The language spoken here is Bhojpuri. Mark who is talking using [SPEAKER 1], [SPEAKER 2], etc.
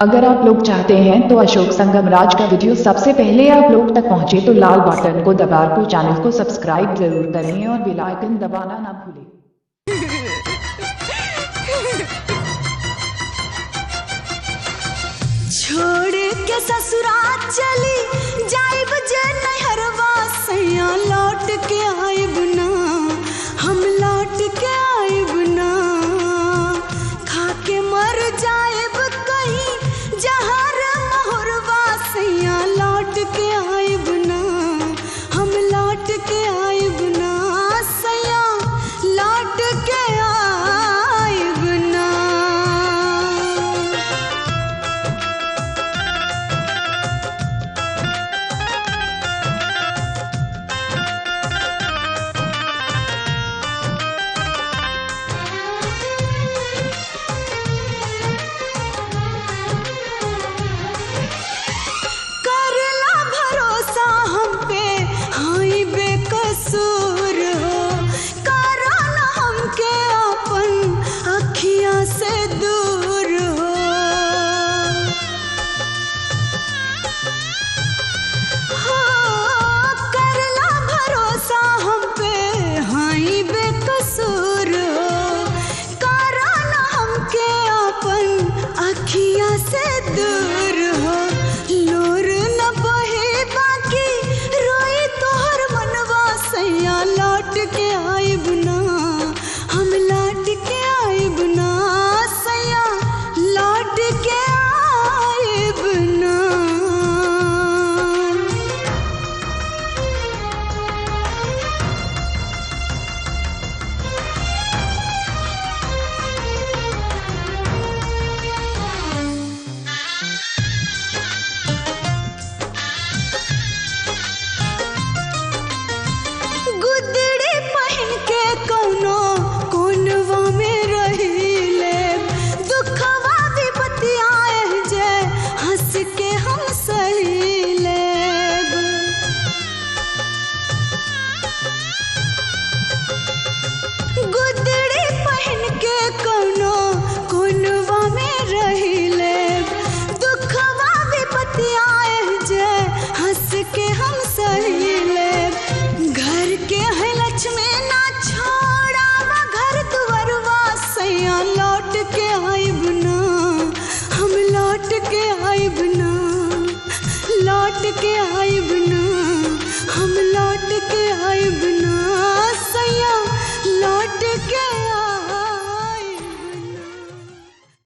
[SPEAKER 1] अगर आप लोग चाहते हैं तो अशोक संगम राज का वीडियो सबसे पहले आप लोग तक पहुंचे तो लाल बटन को दबाकर चैनल को सब्सक्राइब जरूर करें और बेल आइकन दबाना ना भूलें।
[SPEAKER 2] छोड़ के ससुराल चली जाइब जे नैहरवा सैया लौट के आइब ना, हम लौट के आइब ना, खा के मर जाइब कहीं जहर महुरवा सैया लौट के आइब ना, हम लौट के आइब ना, सैया लौट के आइब ना। बेकसूर हो कारण हमके अपन अखियां से दूर हो, करला भरोसा हम पे हाई बेकसूर हो कारण हमके अपन अखियां से दूर हो। लोर न बहे बाकी रोई तोहर मनवा सैया लौट के आइब ना, हम लौट के आइब ना, सैया लौट के आइब ना। गुदड़ी पहन के कौनो कोनवा में रहिले, दुखवा विपतियाए जे हंस के हम सहिले। गुदड़ी पहन के कौनो कोनवा में रहिले, दुखवा विपतियाए जे हंस के हम सहिले। घर के है लक्ष्मी ना छोड़ावा घर दुआरवा सैया लौट के आइब ना, हम लौट के आइब ना, लौट के आइब ना, हम लौट के आइब ना।